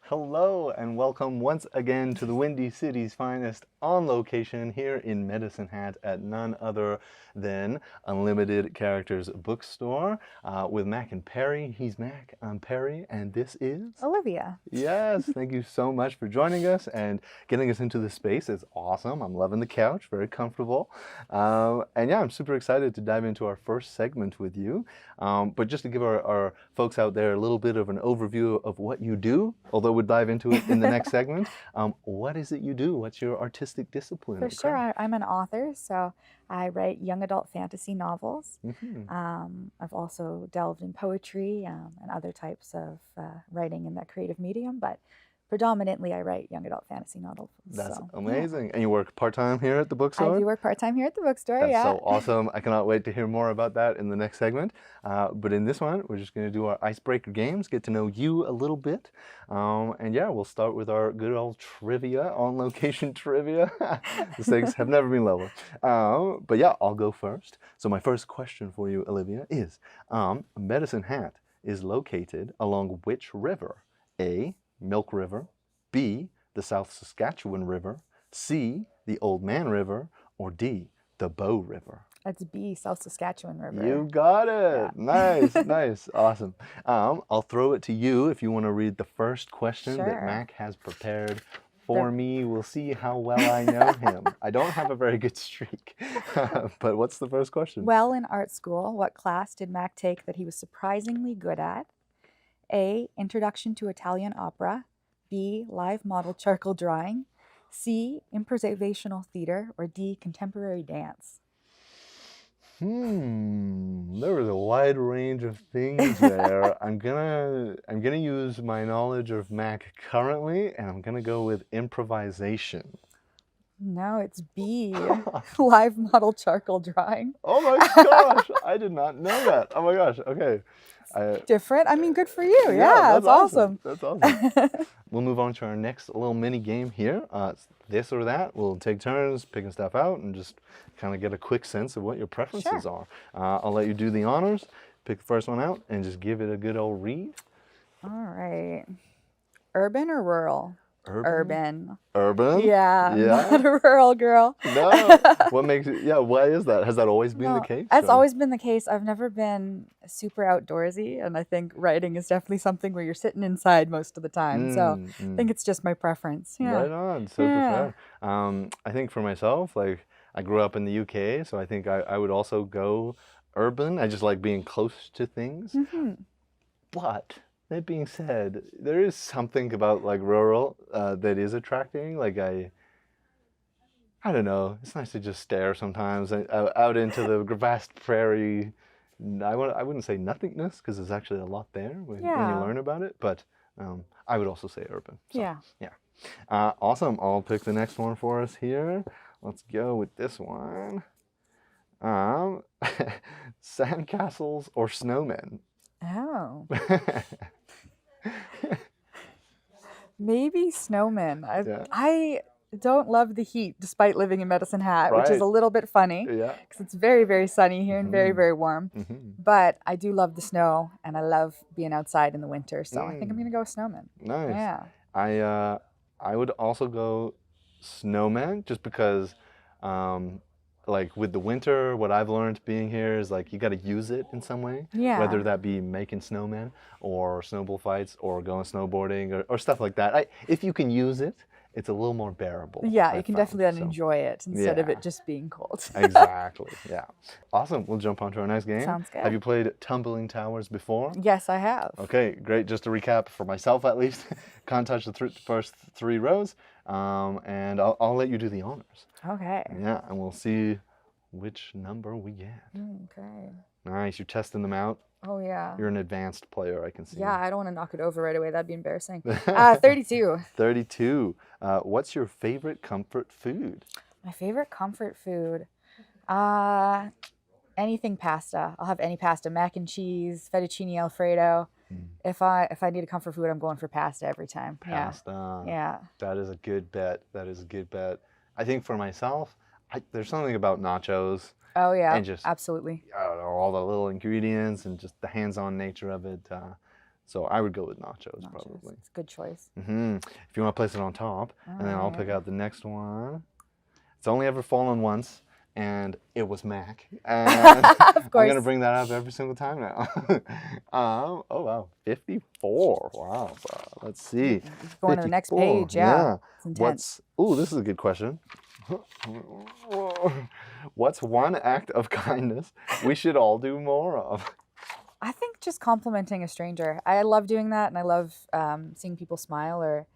Hello and welcome once again to the Windy City's finest on location here in Medicine Hat at none other than Unlimited Characters Bookstore with Mac and Perry. He's Mac, I'm Perry, and this is Olivia. Yes, thank you so much for joining us and getting us into this space. It's awesome. I'm loving the couch, very comfortable. And yeah, I'm super excited to dive into our first segment with you. But just to give our folks out there a little bit of an overview of what you do, although we'll dive into it in the next segment, what is it you do? What's your artistic discipline? For sure, I'm an author, so I write young adult fantasy novels. I've also delved in poetry and other types of writing in that creative medium, but predominantly I write young adult fantasy novels. That's amazing. Yeah. And you work part-time here at the bookstore? I do work part-time here at the bookstore, That's so awesome. I cannot wait to hear more about that in the next segment. But in this one, we're just going to do our icebreaker games, get to know you a little bit. And yeah, we'll start with our good old trivia, on-location trivia. The stakes have never been lower. But yeah, I'll go first. So my first question for you, Olivia, is Medicine Hat is located along which river? A, Milk River, B, the South Saskatchewan River, C, the Old Man River, or D, the Bow River? That's B, South Saskatchewan River. You got it. Yeah. Nice, nice, awesome. I'll throw it to you if you want to read the first question that Mac has prepared for me. We'll see how well I know him. I don't have a very good streak. But what's the first question? Well, in art school, what class did Mac take that he was surprisingly good at? A, Introduction to Italian Opera, B, Live Model Charcoal Drawing, C, Improvisational Theater, or D, Contemporary Dance? There was a wide range of things there. I'm gonna use my knowledge of Mac currently, and I'm gonna go with improvisation. No, it's B, Live Model Charcoal Drawing. Oh my gosh, I did not know that. Oh my gosh, okay. Different. I mean, good for you. Yeah, that's awesome. That's awesome. We'll move on to our next little mini game here. It's this or that. We'll take turns picking stuff out and just kind of get a quick sense of what your preferences are. I'll let you do the honors, pick the first one out, and just give it a good old read. All right. Urban or rural? Urban. Urban? Yeah, not a rural girl. No. What makes it, why is that? Has that always been the case? It's always been the case. I've never been super outdoorsy, and I think writing is definitely something where you're sitting inside most of the time. So I think it's just my preference. Yeah. Right on. Super fair. I think for myself, like, I grew up in the UK, so I think I would also go urban. I just like being close to things. But that being said, there is something about like rural that is attracting. Like I don't know. It's nice to just stare sometimes out into the vast prairie. I wouldn't say nothingness because there's actually a lot there when you learn about it. But I would also say urban. So, yeah. Awesome. I'll pick the next one for us here. Let's go with this one. Sandcastles or snowmen? Oh. Maybe snowmen. I don't love the heat despite living in Medicine Hat, which is a little bit funny because it's very, very sunny here and very, very warm. But I do love the snow and I love being outside in the winter. So I think I'm going to go with snowmen. Nice. Yeah. I would also go snowman just because like with the winter, what I've learned being here is like you got to use it in some way. Yeah. Whether that be making snowmen or snowball fights or going snowboarding or stuff like that. If you can use it, it's a little more bearable. Yeah, you can definitely enjoy it instead of it just being cold. Exactly, yeah. Awesome, we'll jump on to our next game. Sounds good. Have you played Tumbling Towers before? Yes, I have. Okay, great. Just to recap for myself at least, can't touch the first 3 rows, and I'll let you do the honors. Okay. Yeah, and we'll see which number we get. Okay. Nice, you're testing them out. Oh, yeah. You're an advanced player, I can see. Yeah, I don't want to knock it over right away. That'd be embarrassing. 32. 32. What's your favorite comfort food? My favorite comfort food? Anything pasta. I'll have any pasta. Mac and cheese, fettuccine Alfredo. If I need a comfort food, I'm going for pasta every time. Pasta. Yeah. That is a good bet. That is a good bet. I think for myself, there's something about nachos. Oh, yeah, and just, absolutely. I don't know, all the little ingredients and just the hands-on nature of it. So I would go with nachos, Nachos. probably. It's a good choice. If you want to place it on top, and then I'll pick out the next one. It's only ever fallen once, and it was Mac. And Of I'm course. going to bring that up every single time now. Oh, wow. 54. Wow. Let's see. Going to the next 54. page. Yeah. It's intense. Oh, this is a good question. What's one act of kindness we should all do more of? I think just complimenting a stranger. I love doing that, and I love seeing people smile or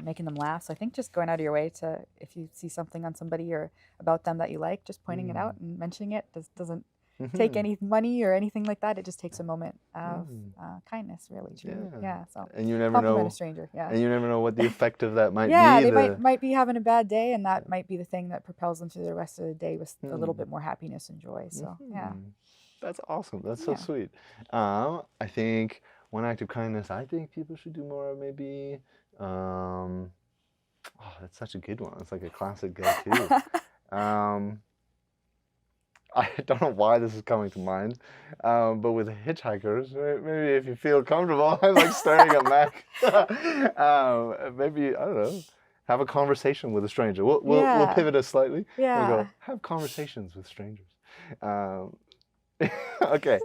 making them laugh. So I think just going out of your way to, if you see something on somebody or about them that you like, just pointing it out and mentioning it doesn't take any money or anything like that. It just takes a moment of kindness, really, truly. Yeah. So and you never compliment know a stranger. Yeah. And you never know what the effect of that might be. Yeah, they might be having a bad day, and that might be the thing that propels them through the rest of the day with a little bit more happiness and joy. So yeah. That's awesome. That's so sweet. I think one act of kindness I think people should do more of, maybe. Oh, that's such a good one. It's like a classic go-to. I don't know why this is coming to mind, but with hitchhikers, maybe if you feel comfortable, I'm like staring at Mac. Maybe, I don't know, have a conversation with a stranger. We'll pivot us slightly. Yeah. We'll go, have conversations with strangers. Okay,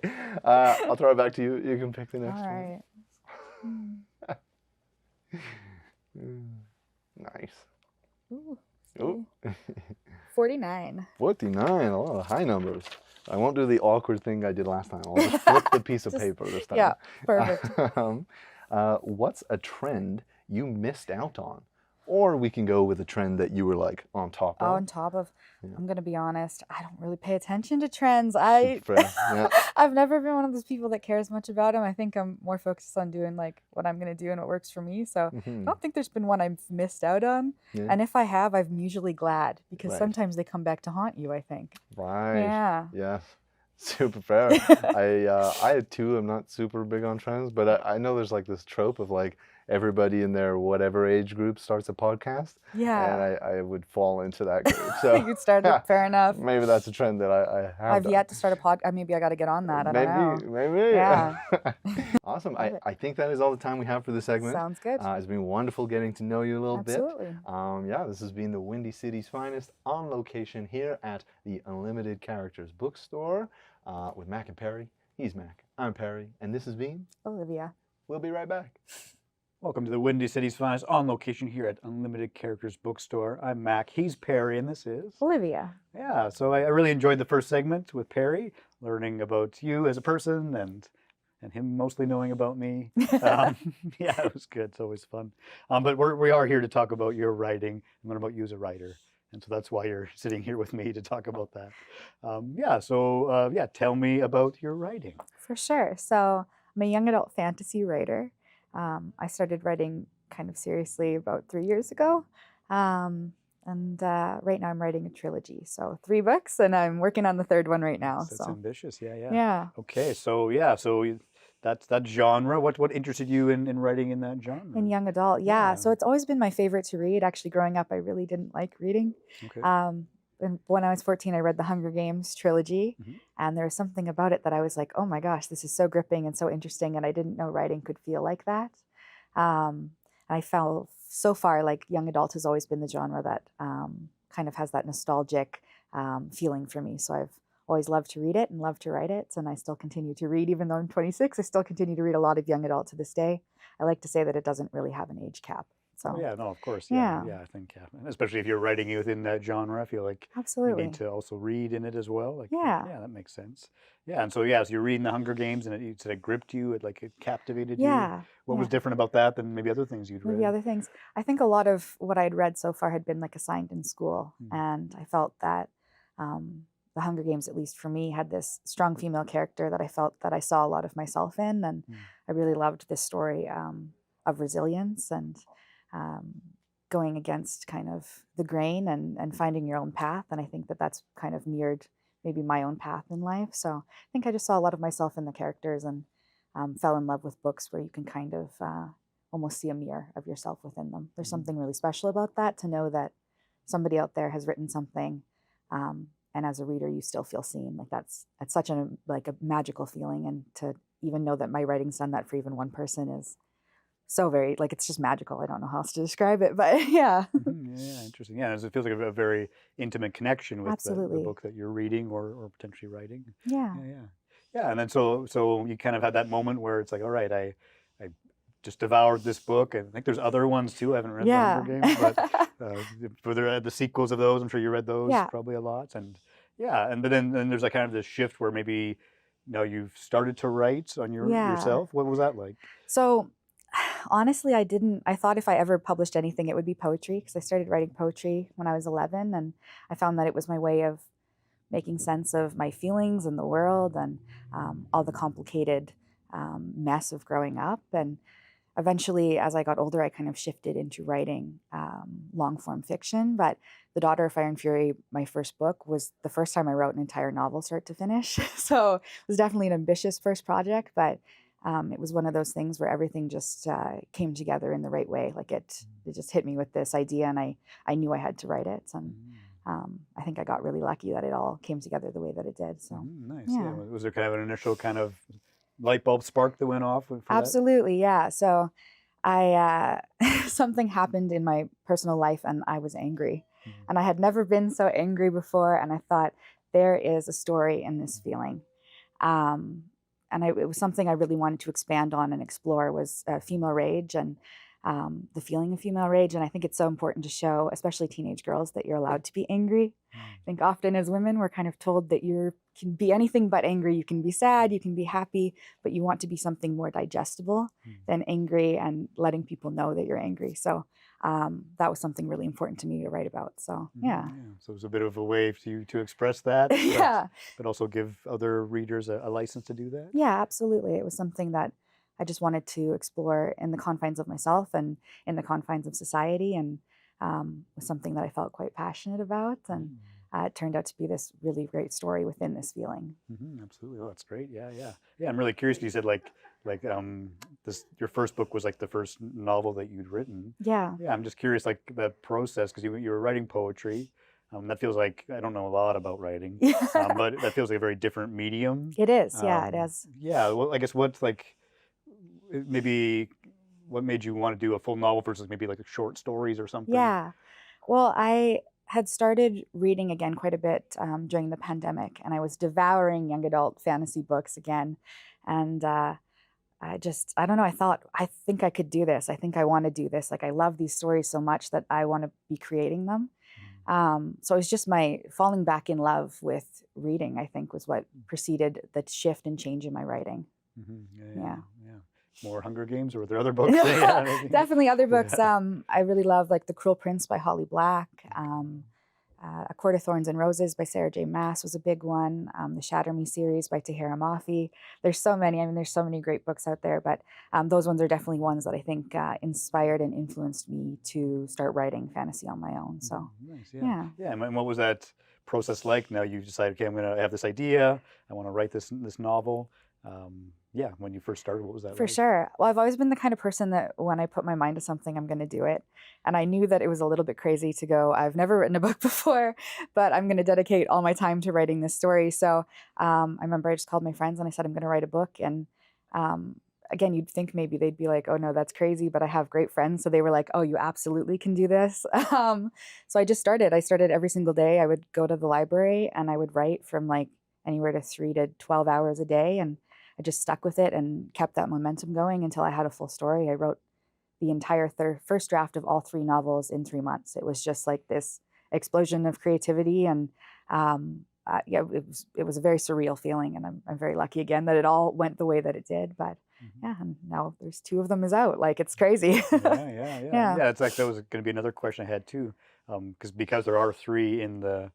I'll throw it back to you. You can pick the next one. All right. Nice. Ooh. 49. 49, a lot of high numbers. I won't do the awkward thing I did last time. I'll just flip the piece of paper this time. Yeah, perfect. What's a trend you missed out on? Or we can go with a trend that you were like on top of. On top of. Yeah. I'm going to be honest. I don't really pay attention to trends. Yeah. I've never been one of those people that cares much about them. I think I'm more focused on doing like what I'm going to do and what works for me. So I don't think there's been one I've missed out on. Yeah. And if I have, I'm usually glad because sometimes they come back to haunt you, I think. Right. Yeah. Yes. Super fair. I had two. I'm not super big on trends, but I know there's like this trope of like everybody in their whatever age group starts a podcast. Yeah. And I would fall into that group. So you'd start it, fair enough. Maybe that's a trend that I have. I've yet to start a podcast. Maybe I got to get on that. I don't know. Maybe. Yeah. Awesome. I think that is all the time we have for this segment. Sounds good. It's been wonderful getting to know you a little bit. Absolutely. Yeah, this has been the Windy City's finest on location here at the Unlimited Characters Bookstore with Mac and Perry. He's Mac. I'm Perry. And this has been Olivia. We'll be right back. Welcome to the Windy City's finest on location here at Unlimited Characters Bookstore. I'm Mac. He's Perry, and this is Olivia. Yeah, so I really enjoyed the first segment with Perry, learning about you as a person and him mostly knowing about me. Yeah, it was good. It's always fun. But we are here to talk about your writing and learn about you as a writer. And so that's why you're sitting here with me to talk about that. Tell me about your writing. For sure. So I'm a young adult fantasy writer. I started writing kind of seriously about 3 years ago. And right now I'm writing a trilogy. So 3 books, and I'm working on the 3rd one right now. That's ambitious. Yeah. Yeah. Okay. So that's that genre. What interested you in writing in that genre? In young adult. Yeah. So it's always been my favorite to read. Actually, growing up, I really didn't like reading. Okay. And when I was 14, I read the Hunger Games trilogy, and there was something about it that I was like, oh my gosh, this is so gripping and so interesting, and I didn't know writing could feel like that. And I felt so far like young adult has always been the genre that kind of has that nostalgic feeling for me. So I've always loved to read it and loved to write it, and I still continue to read. Even though I'm 26, I still continue to read a lot of young adult to this day. I like to say that it doesn't really have an age cap. So. Yeah, no, of course. Yeah, I think, especially if you're writing within that genre, I feel like absolutely you need to also read in it as well. Like, yeah, that makes sense. Yeah, and so so you're reading the Hunger Games, and you said it gripped you, it captivated you. Yeah. What was different about that than maybe other things you'd read? Maybe other things. I think a lot of what I'd read so far had been like assigned in school, and I felt that the Hunger Games, at least for me, had this strong female character that I felt that I saw a lot of myself in, and I really loved this story of resilience and going against kind of the grain and finding your own path. And I think that that's kind of mirrored maybe my own path in life. So I think I just saw a lot of myself in the characters and fell in love with books where you can kind of almost see a mirror of yourself within them. There's something really special about that, to know that somebody out there has written something and as a reader you still feel seen. Like that's such a magical feeling, and to even know that my writing's done that for even one person is so very, like, it's just magical. I don't know how else to describe it, but yeah. Yeah, interesting. Yeah, it feels like a very intimate connection with the Absolutely. book that you're reading or potentially writing. Yeah. Yeah. And then so you kind of had that moment where it's like, all right, I just devoured this book, and I think there's other ones too. I haven't read the Hunger Games, but for the sequels of those, I'm sure you read those probably a lot. And but then there's like kind of this shift where maybe now you've started to write on yourself. What was that like? So honestly, I thought if I ever published anything, it would be poetry, because I started writing poetry when I was 11, and I found that it was my way of making sense of my feelings and the world, and all the complicated mess of growing up. And eventually, as I got older, I kind of shifted into writing long form fiction. But The Daughter of Fire and Fury, my first book, was the first time I wrote an entire novel start to finish. So it was definitely an ambitious first project, but it was one of those things where everything just came together in the right way. Like it just hit me with this idea, and I knew I had to write it. And I think I got really lucky that it all came together the way that it did. So nice. Yeah. Was there kind of an initial kind of light bulb spark that went off for Absolutely, yeah. So I something happened in my personal life, and I was angry. And I had never been so angry before, and I thought, there is a story in this feeling. And it was something I really wanted to expand on and explore, was female rage and the feeling of female rage. And I think it's so important to show, especially teenage girls, that you're allowed to be angry. I think often as women, we're kind of told that you can be anything but angry. You can be sad, you can be happy, but you want to be something more digestible than angry and letting people know that you're angry. So that was something really important to me to write about. So yeah. So it was a bit of a way for you to express that, but also give other readers a license to do that. Yeah, absolutely. It was something that I just wanted to explore in the confines of myself and in the confines of society, and was something that I felt quite passionate about. And it turned out to be this really great story within this feeling. Absolutely. Oh, that's great. Yeah. I'm really curious. You said like this, your first book was like the first novel that you'd written. Yeah. I'm just curious, like the process, because you were writing poetry. That feels like, I don't know a lot about writing, but that feels like a very different medium. It is. Yeah, it is. Yeah. Well, I guess what's like, maybe what made you want to do a full novel versus maybe like short stories or something? Yeah. Well, I had started reading again quite a bit during the pandemic, and I was devouring young adult fantasy books again. And I don't know, I think I could do this. I think I want to do this. Like, I love these stories so much that I want to be creating them. So it was just my falling back in love with reading, I think, was what preceded the shift and change in my writing. Yeah. More Hunger Games, or were there other books? Definitely other books. I really love like The Cruel Prince by Holly Black. A Court of Thorns and Roses by Sarah J. Maas was a big one. The Shatter Me series by Tahira Mafi. There's so many. I mean, there's so many great books out there, but those ones are definitely ones that I think inspired and influenced me to start writing fantasy on my own. So nice. Yeah. And what was that process like? Now you decided, okay, I'm going to have this idea. I want to write this novel. When you first started, what was that For like? sure. Well, I've always been the kind of person that when I put my mind to something, I'm going to do it. And I knew that it was a little bit crazy to go, I've never written a book before, but I'm going to dedicate all my time to writing this story. So I remember I just called my friends and I said, I'm going to write a book. And again, you'd think maybe they'd be like, oh no, that's crazy. But I have great friends. So they were like, oh, you absolutely can do this. So I just started. I started every single day. I would go to the library and I would write from like anywhere to 3 to 12 hours a day. And I just stuck with it and kept that momentum going until I had a full story. I wrote the entire first draft of all 3 novels in 3 months. It was just like this explosion of creativity, and it was a very surreal feeling. And I'm very lucky again that it all went the way that it did. But and now there's 2 of them is out. Like, it's crazy. Yeah. It's like that was going to be another question I had too, because there are 3 in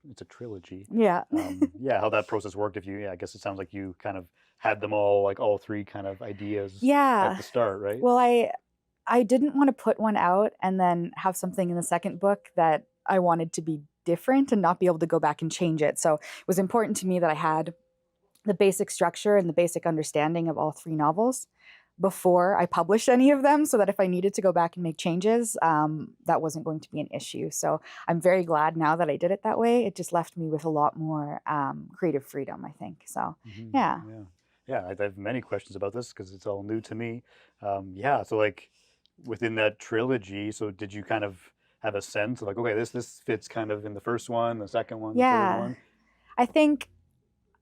it's a trilogy. How that process worked. I guess it sounds like you kind of had them all, like all 3 kind of ideas at the start, right? Well, I didn't want to put one out and then have something in the second book that I wanted to be different and not be able to go back and change it. So it was important to me that I had the basic structure and the basic understanding of all 3 novels before I published any of them, so that if I needed to go back and make changes, that wasn't going to be an issue. So I'm very glad now that I did it that way. It just left me with a lot more creative freedom, I think. So Yeah, I have many questions about this because it's all new to me. Yeah, so like within that trilogy, so did you kind of have a sense of like, okay, this fits kind of in the first one, the second one, the third Yeah. one? I think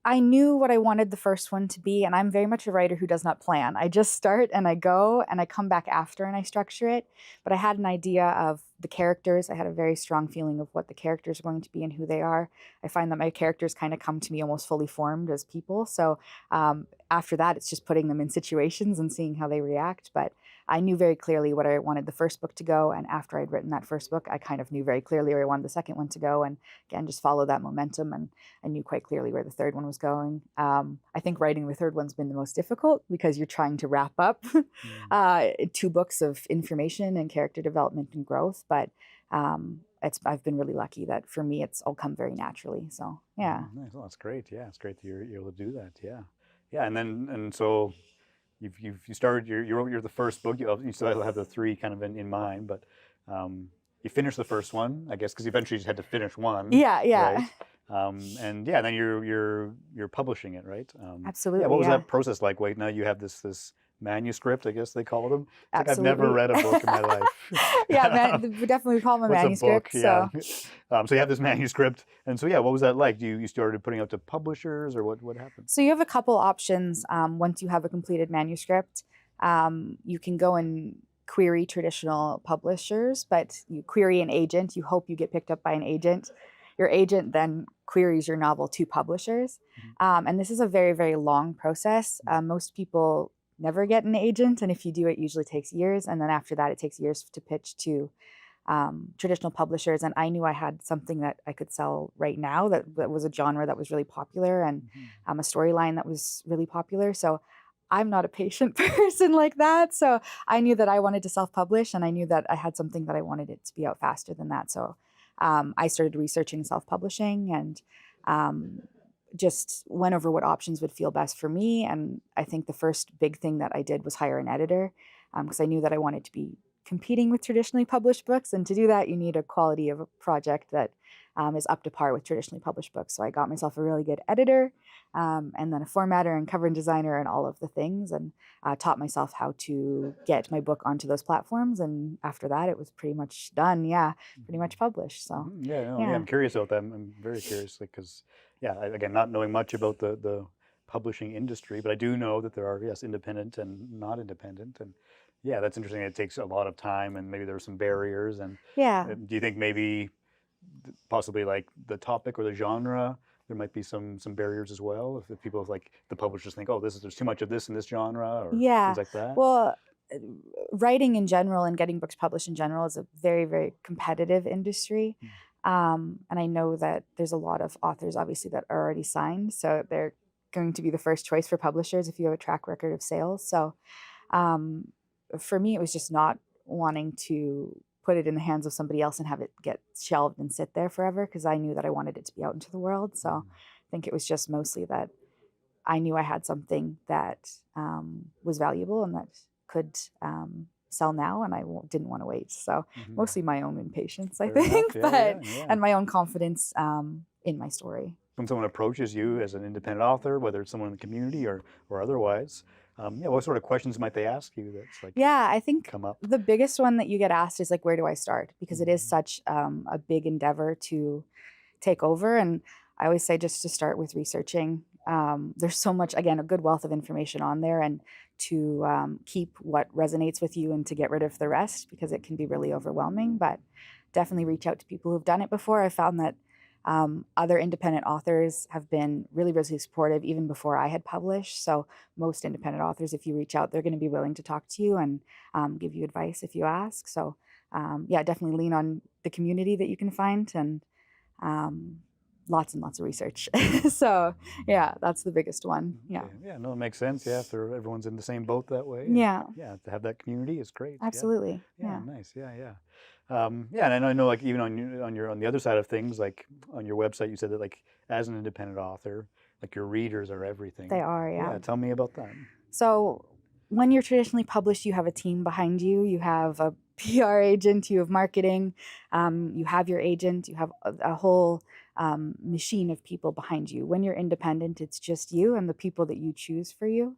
I knew what I wanted the first one to be, and I'm very much a writer who does not plan. I just start and I go and I come back after and I structure it. But I had an idea of the characters. I had a very strong feeling of what the characters are going to be and who they are. I find that my characters kind of come to me almost fully formed as people. So after that, it's just putting them in situations and seeing how they react. But I knew very clearly what I wanted the first book to go. And after I'd written that first book, I kind of knew very clearly where I wanted the second one to go. And again, just follow that momentum. And I knew quite clearly where the third one was going. I think writing the third one's been the most difficult because you're trying to wrap up 2 books of information and character development and growth. But I've been really lucky that for me, it's all come very naturally. So yeah. Nice. Well, that's great. Yeah, it's great that you're able to do that. Yeah, yeah. And so you started you're the first book. You still have the 3 kind of in mind, but you finished the first one, I guess, because eventually you just had to finish one. Yeah, yeah. Right? And yeah, then you're publishing it, right? Absolutely. Yeah. What was yeah. that process like? Wait, now you have this manuscript, I guess they call them. It's like I've Absolutely. never read a book in my life. Yeah, we definitely call them a What's manuscript. a book? Yeah. So you have this manuscript, and so yeah, what was that like? You started putting out to publishers, or what happened? So you have a couple options once you have a completed manuscript. You can go and query traditional publishers, but you query an agent. You hope you get picked up by an agent. Your agent then queries your novel to publishers. And this is a very, very long process. Most people never get an agent, and if you do, it usually takes years. And then after that, it takes years to pitch to traditional publishers. And I knew I had something that I could sell right now that was a genre that was really popular and a storyline that was really popular. So I'm not a patient person like that. So I knew that I wanted to self-publish, and I knew that I had something that I wanted it to be out faster than that. So I started researching self-publishing and just went over what options would feel best for me. And I think the first big thing that I did was hire an editor because I knew that I wanted to be competing with traditionally published books. And to do that, you need a quality of a project that is up to par with traditionally published books. So I got myself a really good editor and then a formatter and cover and designer and all of the things, and taught myself how to get my book onto those platforms. And after that, it was pretty much done. Yeah, pretty much published. So yeah, yeah. I'm curious about that. I'm very curious because again, not knowing much about the publishing industry, but I do know that there are independent and not independent, and yeah, that's interesting. It takes a lot of time, and maybe there's some barriers. And yeah. do you think maybe possibly like the topic or the genre, there might be some barriers as well if people like the publishers think, oh, there's too much of this in this genre, or things like that? Well, writing in general and getting books published in general is a very, very competitive industry. And I know that there's a lot of authors, obviously, that are already signed. So they're going to be the first choice for publishers if you have a track record of sales. So for me, it was just not wanting to put it in the hands of somebody else and have it get shelved and sit there forever, because I knew that I wanted it to be out into the world. So I think it was just mostly that I knew I had something that was valuable and that could sell now, and I didn't want to wait. So mostly my own impatience, I think, and my own confidence in my story. When someone approaches you as an independent author, whether it's someone in the community or otherwise, what sort of questions might they ask you that's like I think come up? The biggest one that you get asked is like, where do I start? Because it is such a big endeavor to take over. And I always say just to start with researching. There's so much, again, a good wealth of information on there, and to keep what resonates with you and to get rid of the rest, because it can be really overwhelming. But definitely reach out to people who've done it before. I found that other independent authors have been really, really supportive even before I had published. So most independent authors, if you reach out, they're going to be willing to talk to you and give you advice if you ask. So definitely lean on the community that you can find, and lots and lots of research. So yeah, that's the biggest one. Yeah. Okay. Yeah, no, it makes sense. Yeah, if everyone's in the same boat that way. Yeah. Yeah, to have that community is great. Absolutely. Yeah. Nice. Yeah. And I know like even on the other side of things, like on your website, you said that like as an independent author, like your readers are everything. They are. Yeah. Tell me about that. So when you're traditionally published, you have a team behind you. You have a PR agent, you have marketing, you have your agent, you have a whole machine of people behind you. When you're independent, it's just you and the people that you choose for you.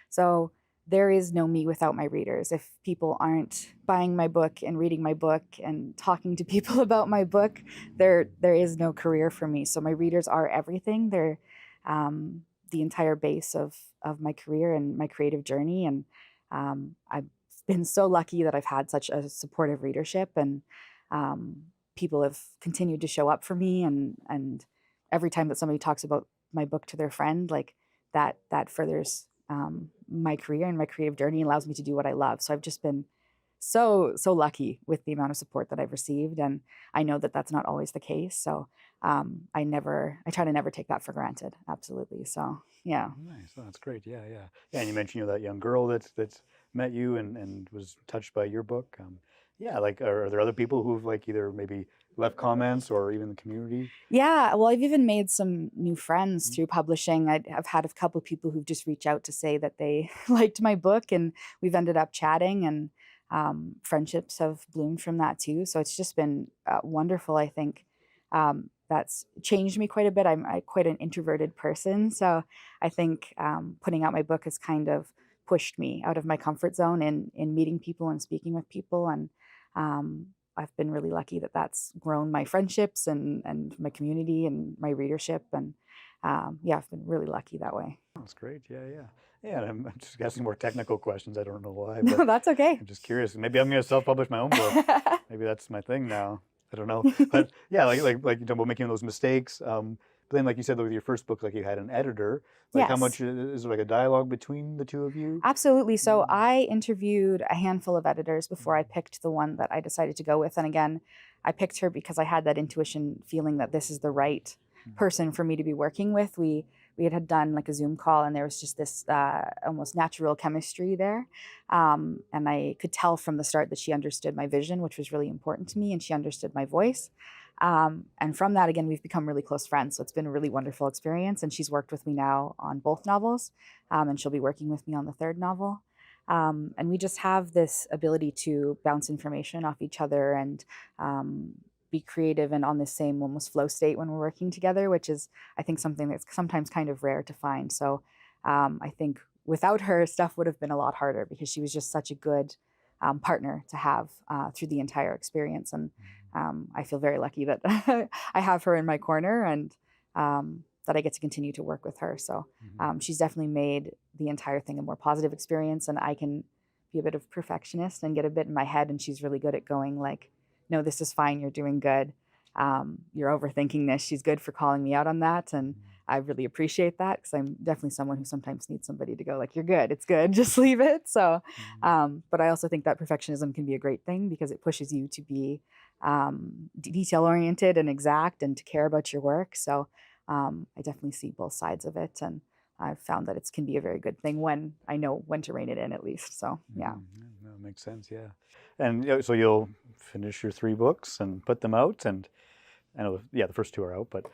So there is no me without my readers. If people aren't buying my book and reading my book and talking to people about my book, there is no career for me. So my readers are everything. They're the entire base of my career and my creative journey. And I've been so lucky that I've had such a supportive readership, and people have continued to show up for me. And every time that somebody talks about my book to their friend, like that furthers my career and my creative journey, allows me to do what I love. So I've just been so lucky with the amount of support that I've received, and I know that that's not always the case. So I try to never take that for granted. Absolutely. So yeah. Nice. Oh, that's great. Yeah. And you mentioned, that young girl that's met you and was touched by your book. Like, are there other people who've like either maybe left comments or even the community? Yeah, well, I've even made some new friends through publishing. I've had a couple of people who've just reached out to say that they liked my book, and we've ended up chatting, and friendships have bloomed from that too. So it's just been wonderful. I think that's changed me quite a bit. I'm quite an introverted person, so I think putting out my book has kind of pushed me out of my comfort zone in meeting people and speaking with people, and I've been really lucky that that's grown my friendships and my community and my readership, and I've been really lucky that way. That's great. Yeah. And I'm just asking more technical questions. I don't know why, No, but that's okay. I'm just curious. Maybe I'm going to self-publish my own book. Maybe that's my thing now. I don't know. But yeah, like you talk about making those mistakes. But then, like you said, with your first book, like you had an editor. Like, how Yes. much is there like a dialogue between the two of you? Absolutely. So I interviewed a handful of editors before I picked the one that I decided to go with. And again, I picked her because I had that intuition feeling that this is the right person for me to be working with. We had done like a Zoom call, and there was just this almost natural chemistry there. And I could tell from the start that she understood my vision, which was really important to me, and she understood my voice. And from that, again, we've become really close friends. So it's been a really wonderful experience. And she's worked with me now on both novels, and she'll be working with me on the third novel. And we just have this ability to bounce information off each other and be creative and on the same almost flow state when we're working together, which is, I think, something that's sometimes kind of rare to find. So I think without her, stuff would have been a lot harder, because she was just such a good partner to have through the entire experience. And I feel very lucky that I have her in my corner, and that I get to continue to work with her. So she's definitely made the entire thing a more positive experience, and I can be a bit of a perfectionist and get a bit in my head, and she's really good at going like, no, this is fine, you're doing good. You're overthinking this. She's good for calling me out on that, and I really appreciate that, because I'm definitely someone who sometimes needs somebody to go like, you're good, it's good, just leave it. So, but I also think that perfectionism can be a great thing, because it pushes you to be detail oriented and exact, and to care about your work. So I definitely see both sides of it, and I've found that it can be a very good thing when I know when to rein it in, at least. So yeah. No, it makes sense. Yeah. And so you'll finish your 3 books and put them out, and I know, the first 2 are out, but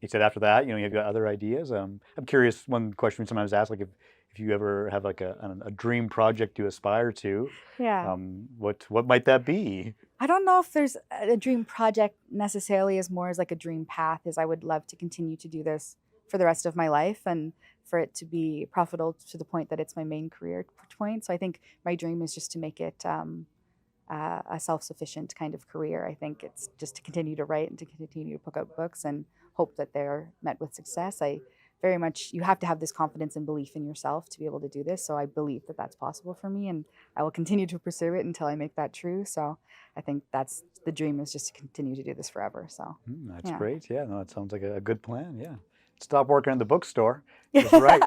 you said after that, you've got other ideas. I'm curious, one question we sometimes ask, like if you ever have like a dream project you aspire to, Yeah. What might that be? I don't know if there's a dream project necessarily, as more as like a dream path. Is I would love to continue to do this for the rest of my life, and for it to be profitable to the point that it's my main career point. So I think my dream is just to make it a self-sufficient kind of career. I think it's just to continue to write and to continue to put out books and hope that they're met with success. You have to have this confidence and belief in yourself to be able to do this. So I believe that that's possible for me, and I will continue to pursue it until I make that true. So I think that's the dream, is just to continue to do this forever. So That's yeah. great. Yeah, no, that sounds like a good plan. Yeah. Stop working at the bookstore. Just right.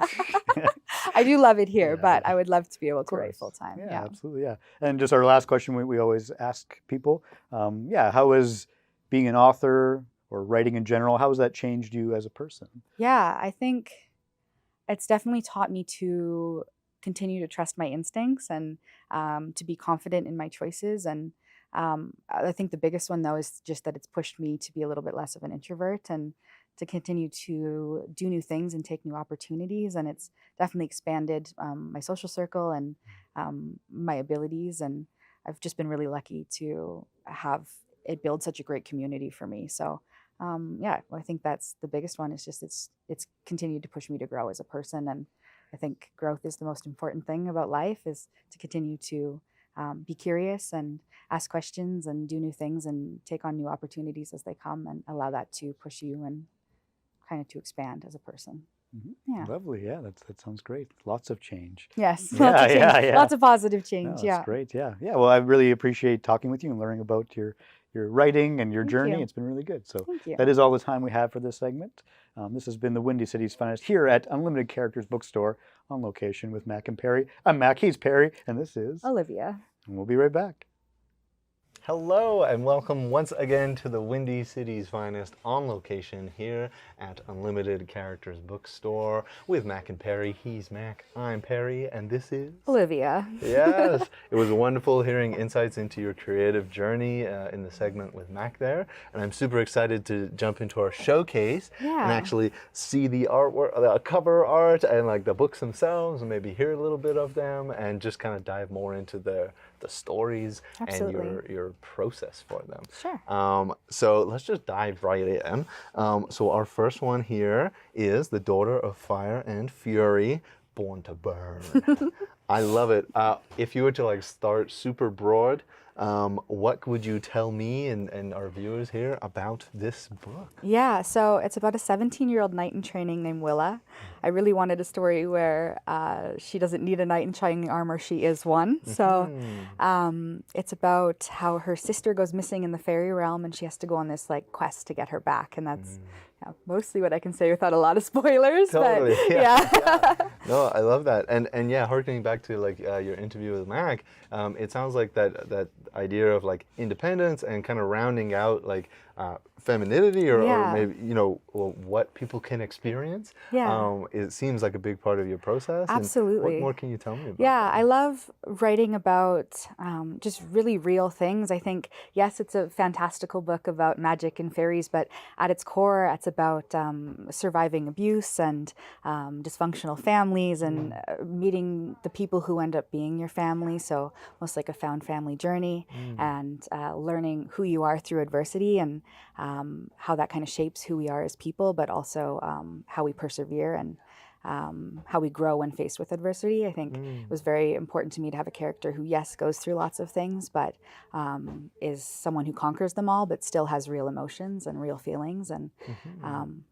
I do love it here, Yeah, but yeah. I would love to be able to course. write full time. Yeah, absolutely. Yeah. And just our last question we always ask people, how is being an author or writing in general, how has that changed you as a person? Yeah, I think it's definitely taught me to continue to trust my instincts, and to be confident in my choices. And I think the biggest one, though, is just that it's pushed me to be a little bit less of an introvert, and to continue to do new things and take new opportunities. And it's definitely expanded my social circle and my abilities. And I've just been really lucky to have it build such a great community for me. So yeah, I think that's the biggest one. Is just it's continued to push me to grow as a person, and I think growth is the most important thing about life, is to continue to be curious and ask questions and do new things and take on new opportunities as they come, and allow that to push you and kind of to expand as a person. Yeah. Lovely. Yeah, that sounds great. Lots of change. Yes. Yeah, Lots of change. yeah, yeah. Lots of positive No, change. that's great. Yeah. Yeah. Well, I really appreciate talking with you and learning about your writing and your Thank journey. you. It's been really good. So Thank you. that is all the time we have for this segment. This has been the Windy City's Finest here at Unlimited Characters Bookstore on location with Mac and Perry. I'm Mac, he's Perry, and this is Olivia. And we'll be right back. Hello and welcome once again to the Windy City's Finest on location here at Unlimited Characters Bookstore with Mac and Perry. He's Mac, I'm Perry, and this is Olivia. Yes, it was wonderful hearing insights into your creative journey in the segment with Mac there, and I'm super excited to jump into our showcase and actually see the artwork, the cover art, and like the books themselves, and maybe hear a little bit of them, and just kind of dive more into the stories Absolutely. and your process for them. Sure. So let's just dive right in. So our first one here is The Daughter of Fire and Fury, Born to Burn. I love it. If you were to like start super broad, what would you tell me and our viewers here about this book? Yeah, so it's about a 17-year-old knight in training named Willa. I really wanted a story where she doesn't need a knight in shining armor, she is one. So it's about how her sister goes missing in the fairy realm, and she has to go on this like quest to get her back, and that's mostly what I can say without a lot of spoilers. Totally. But, Yeah. No, I love that. And yeah, harkening back to like your interview with Mac, it sounds like that idea of like independence and kind of rounding out like femininity or maybe, you know, what people can experience. It seems like a big part of your process. Absolutely. And what more can you tell me about Yeah, that? I love writing about just really real things. I think, yes, it's a fantastical book about magic and fairies, but at its core, it's about surviving abuse and dysfunctional families and meeting the people who end up being your family. So almost like a found family journey and learning who you are through adversity and how that kind of shapes who we are as people, but also how we persevere and how we grow when faced with adversity. I think it was very important to me to have a character who, yes, goes through lots of things, but is someone who conquers them all, but still has real emotions and real feelings. And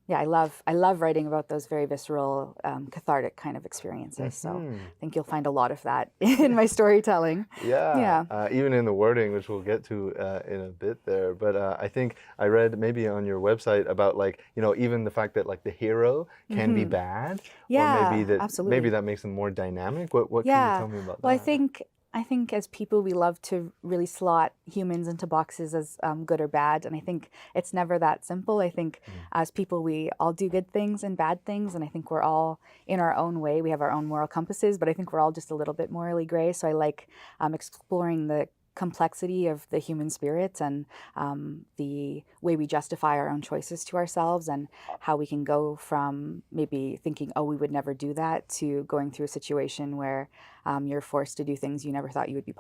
yeah, I love writing about those very visceral, cathartic kind of experiences. So I think you'll find a lot of that in my storytelling. Yeah. Even in the wording, which we'll get to in a bit there. But I think I read maybe on your website about like, you know, even the fact that like the hero can be bad. Yeah, or maybe that absolutely. maybe that makes them more dynamic. What can you tell me about well, that? I think as people, we love to really slot humans into boxes as good or bad. And I think it's never that simple. I think as people, we all do good things and bad things. And I think we're all in our own way. We have our own moral compasses, but I think we're all just a little bit morally gray. So I like exploring the complexity of the human spirit and the way we justify our own choices to ourselves and how we can go from maybe thinking, oh, we would never do that, to going through a situation where you're forced to do things you never thought you would be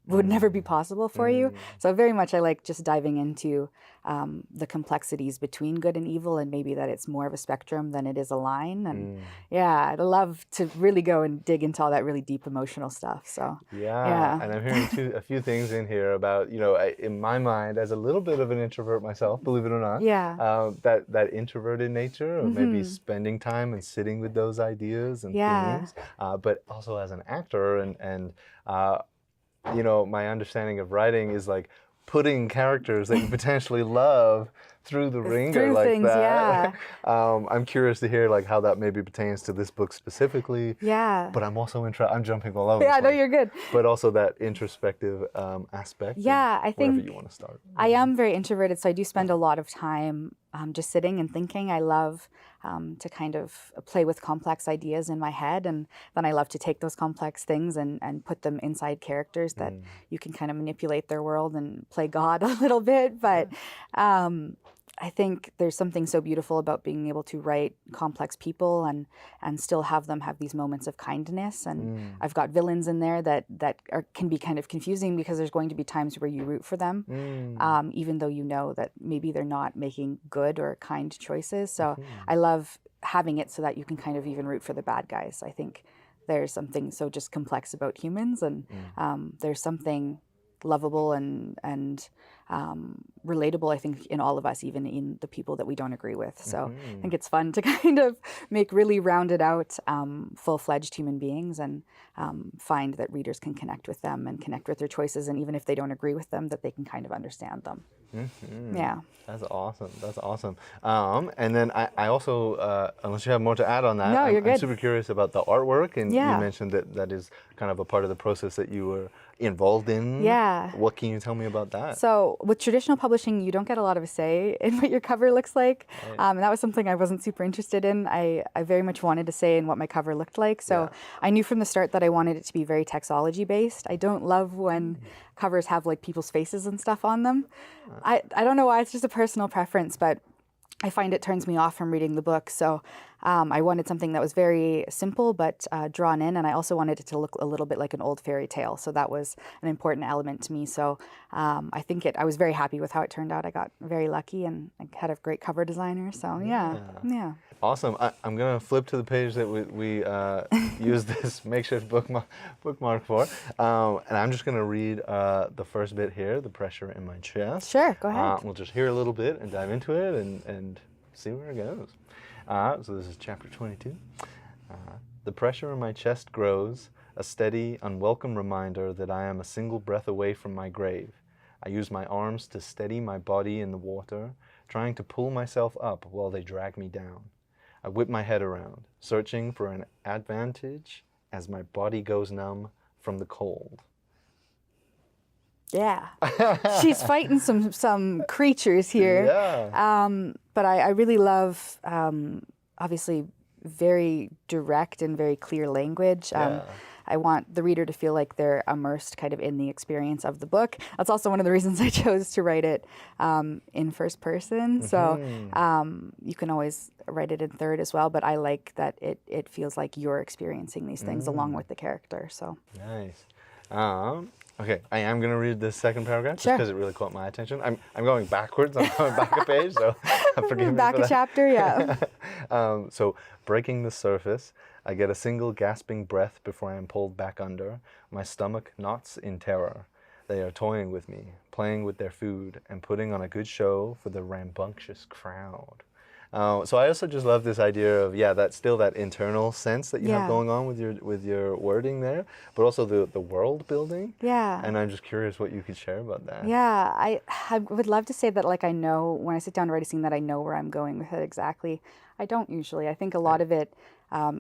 would never be possible for you. So very much I like just diving into the complexities between good and evil, and maybe that it's more of a spectrum than it is a line. And yeah, I'd love to really go and dig into all that really deep emotional stuff. So yeah. And I'm hearing a few things in here about, you know, in my mind, as a little bit of an introvert myself, believe it or not, that introverted nature of maybe spending time and sitting with those ideas and themes, but also as an actor and you know, my understanding of writing is like putting characters that you potentially love through the ringer like things, that. I'm curious to hear like how that maybe pertains to this book specifically. But I'm also I'm jumping all over. I know you're good. But also that introspective aspect. I think wherever you want to start. I am very introverted, so I do spend a lot of time just sitting and thinking. I love to kind of play with complex ideas in my head, and then I love to take those complex things and put them inside characters that you can kind of manipulate their world and play God a little bit. But I think there's something so beautiful about being able to write complex people and still have them have these moments of kindness. And I've got villains in there that can be kind of confusing because there's going to be times where you root for them, even though you know that maybe they're not making good or kind choices. So I love having it so that you can kind of even root for the bad guys. I think there's something so just complex about humans, and there's something lovable and relatable, I think, in all of us, even in the people that we don't agree with. So I think it's fun to kind of make really rounded out, full-fledged human beings, and find that readers can connect with them and connect with their choices, and even if they don't agree with them, that they can kind of understand them. Yeah. That's awesome. That's awesome. And then I also, unless you have more to add on that, No, you're I'm good. super curious about the artwork, and Yeah. you mentioned that is kind of a part of the process that you were involved in. Yeah. What can you tell me about that? So with traditional publishing, you don't get a lot of a say in what your cover looks like. Right. And that was something I wasn't super interested in. I very much wanted to say in what my cover looked like. So I knew from the start that I wanted it to be very textology based. I don't love when covers have like people's faces and stuff on them. I don't know why, it's just a personal preference, but I find it turns me off from reading the book. So I wanted something that was very simple but drawn in, and I also wanted it to look a little bit like an old fairy tale. So that was an important element to me. So I think I was very happy with how it turned out. I got very lucky and I had a great cover designer. So yeah. Awesome. I'm going to flip to the page that we used this makeshift bookmark for. And I'm just going to read the first bit here, the pressure in my chest. Sure, go ahead. We'll just hear a little bit and dive into it and see where it goes. So this is chapter 22. The pressure in my chest grows, a steady, unwelcome reminder that I am a single breath away from my grave. I use my arms to steady my body in the water, trying to pull myself up while they drag me down. I whip my head around, searching for an advantage as my body goes numb from the cold. Yeah. She's fighting some creatures here. Yeah. But I really love, obviously, very direct and very clear language. I want the reader to feel like they're immersed kind of in the experience of the book. That's also one of the reasons I chose to write it in first person. So you can always write it in third as well, but I like that it feels like you're experiencing these things along with the character. So Nice. Okay, I am going to read this second paragraph just Sure. because it really caught my attention. I'm going backwards. I'm going back a page, so forgive me back for a that. chapter, yeah. So, breaking the surface, I get a single gasping breath before I am pulled back under. My stomach knots in terror. They are toying with me, playing with their food, and putting on a good show for the rambunctious crowd. So I also just love this idea of that internal sense that you have going on with your wording there, but also the world building. Yeah. And I'm just curious what you could share about that. Yeah, I would love to say that, like, I know when I sit down to write a scene that I know where I'm going with it exactly. I don't usually. I think a lot of it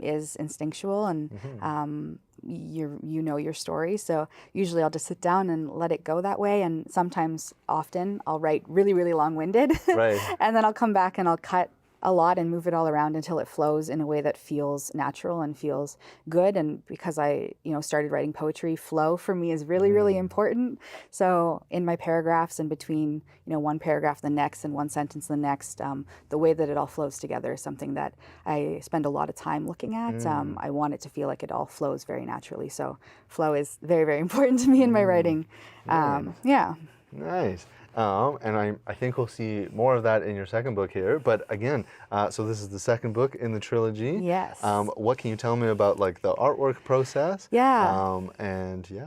is instinctual, and you know your story. So usually I'll just sit down and let it go that way. And sometimes, often, I'll write really, really long-winded. Right. And then I'll come back and I'll cut a lot and move it all around until it flows in a way that feels natural and feels good. And because I, started writing poetry, flow for me is really, really important. So in my paragraphs and between, one paragraph the next and one sentence the next, the way that it all flows together is something that I spend a lot of time looking at. I want it to feel like it all flows very naturally. So flow is very, very important to me in my writing. Yeah. Nice. And I think we'll see more of that in your second book here. But again, so this is the second book in the trilogy. Yes. What can you tell me about like the artwork process? Yeah.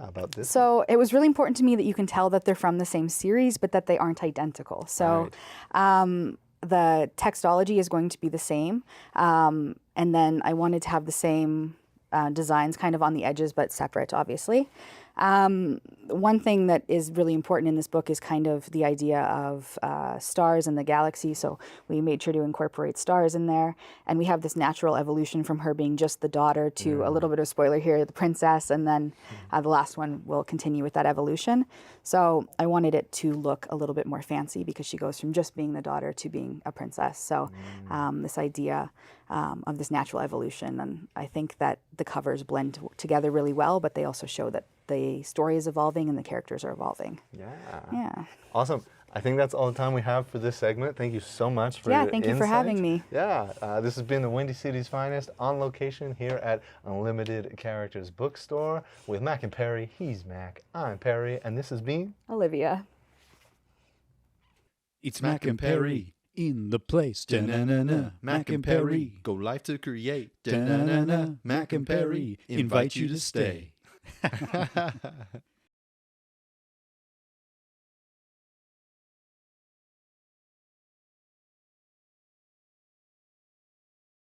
About this. So it was really important to me that you can tell that they're from the same series, but that they aren't identical. So the textology is going to be the same. And then I wanted to have the same designs kind of on the edges, but separate, obviously. One thing that is really important in this book is kind of the idea of stars and the galaxy. So we made sure to incorporate stars in there. And we have this natural evolution from her being just the daughter to a little bit of spoiler here, the princess. And then the last one will continue with that evolution. So I wanted it to look a little bit more fancy because she goes from just being the daughter to being a princess. So this idea of this natural evolution. And I think that the covers blend together really well, but they also show that the story is evolving and the characters are evolving. Yeah. Yeah. Awesome. I think that's all the time we have for this segment. Thank you so much for Yeah, your thank you for having insights. me. Yeah, this has been the Windy City's finest on location here at Unlimited Characters Bookstore with Mac and Perry. He's Mac, I'm Perry, and this has been Olivia. It's Mac and Perry in the place. Da-na-na-na. Mac and Perry go live to create. Da-na-na-na. Mac and Perry invite you to stay.